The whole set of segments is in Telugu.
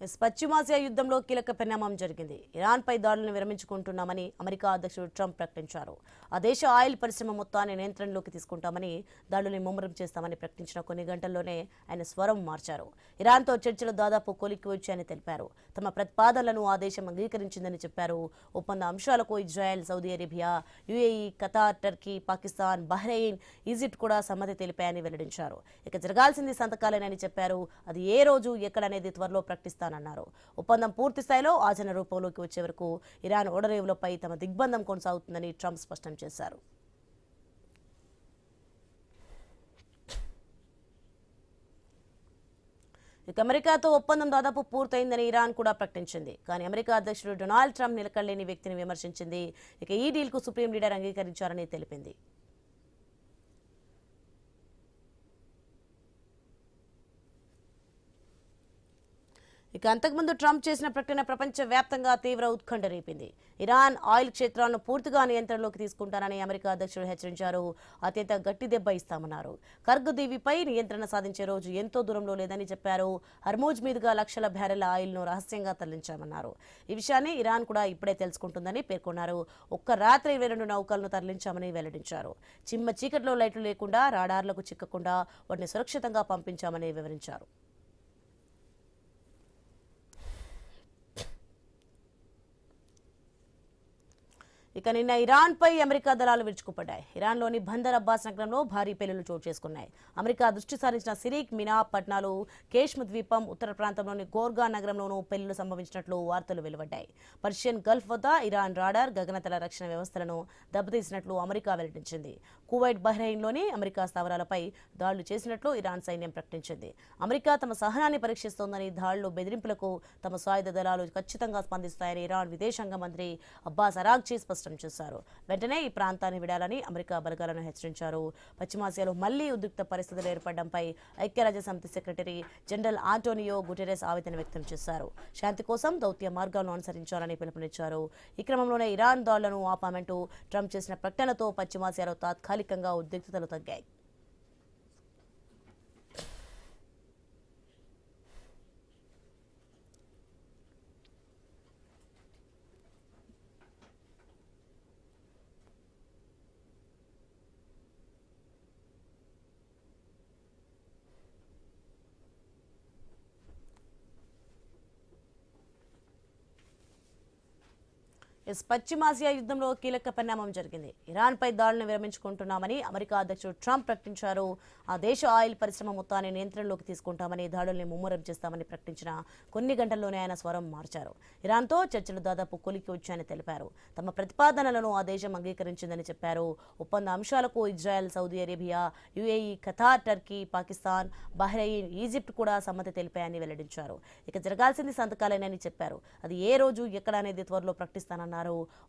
పశ్చిమాసియా యుద్ధంలో కీలక పరిణామం జరిగింది. ఇరాన్పై దాడులను విరమించుకుంటున్నామని అమెరికా అధ్యక్షుడు ట్రంప్ ప్రకటించారు. ఆ దేశ ఆయిల్ పరిశ్రమ మొత్తాన్ని నియంత్రణలోకి తీసుకుంటామని, దాడుల్ని ముమ్మరం చేస్తామని ప్రకటించిన కొన్ని గంటల్లోనే ఆయన స్వరం మార్చారు. ఇరాన్తో చర్చలు దాదాపు కొలిక్కి వచ్చాయని తెలిపారు. తమ ప్రతిపాదనలను ఆ దేశం అంగీకరించిందని చెప్పారు. ఒప్పంద అంశాలకు Israel, Saudi Arabia, UAE, Qatar, Turkey, Pakistan, Bahrain, Egypt కూడా సమ్మతి తెలిపాయని వెల్లడించారు. ఇక జరగాల్సింది సంతకాలేనని చెప్పారు. అది ఏ రోజు ఎక్కడనేది త్వరలో ప్రకటిస్తారు అన్నారు. ఒప్పందం పూర్తి స్థాయిలో ఆచరణ రూపంలోకి వచ్చే వరకు ఇరాన్ ఓడరేవులపై తమ దిగ్బంధం కొనసాగుతుందని ట్రంప్ స్పష్టం చేశారు. ఇక అమెరికాతో ఒప్పందం దాదాపు పూర్తయిందని ఇరాన్ కూడా ప్రకటించింది. కానీ అమెరికా అధ్యక్షుడు డొనాల్డ్ ట్రంప్ నిలకడలేని వ్యక్తిని విమర్శించింది. ఇక ఈ డీల్కు సుప్రీం లీడర్ అంగీకరించారని తెలిపింది. ఇక అంతకుముందు ట్రంప్ చేసిన ప్రకటన ప్రపంచవ్యాప్తంగా తీవ్ర ఉత్కంఠ రేపింది. ఇరాన్ ఆయిల్ క్షేత్రాలను పూర్తిగా నియంత్రణలోకి తీసుకుంటానని అమెరికా అధ్యక్షుడు హెచ్చరించారు. అత్యంత గట్టి దెబ్బ ఇస్తామన్నారు. కర్గ్ దీవిపై నియంత్రణ సాధించే రోజు ఎంతో దూరంలో లేదని చెప్పారు. హర్మూజ్ మీదుగా లక్షల బ్యారెల ఆయిల్ను రహస్యంగా తరలించామన్నారు. ఈ విషయాన్ని ఇరాన్ కూడా ఇప్పుడే తెలుసుకుంటుందని పేర్కొన్నారు. ఒక్క రాత్రి 22 నౌకలను తరలించామని వెల్లడించారు. చిమ్మ చీకట్లో లైట్లు లేకుండా, రాడార్లకు చిక్కకుండా వాటిని సురక్షితంగా పంపించామని వివరించారు. ఇక నిన్న ఇరాన్పై అమెరికా దళాలు విరుచుకుపడ్డాయి. ఇరాన్లోని బందర్ అబ్బాస్ నగరంలో భారీ పేలుళ్లు చోటు చేసుకున్నాయి. అమెరికా దృష్టి సారించిన సిరీక్, మినా పట్టణాలు, కేష్మ్ ద్వీపం, ఉత్తర ప్రాంతంలోని గోర్గా నగరంలోనూ పేలుళ్లు సంభవించినట్లు వార్తలు వెలువడ్డాయి. పర్షియన్ గల్ఫ్ వద్ద ఇరాన్ రాడార్, గగనతల రక్షణ వ్యవస్థలను దెబ్బతీసినట్లు అమెరికా వెల్లడించింది. కువైట్, బహ్రెయిన్లోని అమెరికా స్థావరాలపై దాడులు చేసినట్లు ఇరాన్ సైన్యం ప్రకటించింది. అమెరికా తమ సహనాన్ని పరీక్షిస్తోందని, దాడులు, బెదిరింపులకు తమ సాయుధ దళాలు ఖచ్చితంగా స్పందిస్తాయని ఇరాన్ విదేశాంగ మంత్రి అబ్బాస్ అరాగ్చీ స్పష్టం చేశారు. వెంటనే ఈ ప్రాంతాన్ని విడాలని అమెరికా బలగాలను హెచ్చరించారు. పశ్చిమాసియాలో మళ్లీ ఉద్రిక్త పరిస్థితులు ఏర్పడడంపై ఐక్యరాజ్యసమితి సెక్రటరీ జనరల్ ఆంటోనియో గుటెరెస్ ఆవేదన వ్యక్తం చేశారు. శాంతి కోసం దౌత్య మార్గాలను అనుసరించాలని పిలుపునిచ్చారు. ఈ క్రమంలోనే ఇరాన్ దాడులను ఆపామంటూ ట్రంప్ చేసిన ప్రకటనతో పశ్చిమాసియాలో తాత్కాలికంగా ఉద్రిక్తతలు తగ్గాయి. పశ్చిమాసియా యుద్ధంలో కీలక పరిణామం జరిగింది. ఇరాన్పై దాడులను విరమించుకుంటున్నామని అమెరికా అధ్యక్షుడు ట్రంప్ ప్రకటించారు. ఆ దేశ ఆయిల్ పరిశ్రమ మొత్తాన్ని నియంత్రణలోకి తీసుకుంటామని, దాడుల్ని ముమ్మరం చేస్తామని ప్రకటించిన కొన్ని గంటల్లోనే ఆయన స్వరం మార్చారు. ఇరాన్తో చర్చలు దాదాపు కొలిక్కి వచ్చాయని తెలిపారు. తమ ప్రతిపాదనలను ఆ దేశం అంగీకరించిందని చెప్పారు. ఒప్పంద అంశాలకు Israel, Saudi Arabia, UAE, Qatar, Turkey, Pakistan, Bahrain, Egypt కూడా సమ్మతి తెలిపాయని వెల్లడించారు. ఇక జరగాల్సింది సంతకాలేనని చెప్పారు. అది ఏ రోజు ఎక్కడ అనేది త్వరలో ప్రకటిస్తానన్నారు.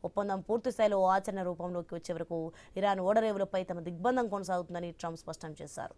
ఒప్పందం పూర్తి స్థాయిలో ఆచరణ రూపంలోకి వచ్చే వరకు ఇరాన్ ఓడరేవులపై తమ దిగ్బంధం కొనసాగుతుందని ట్రంప్ స్పష్టం చేశారు.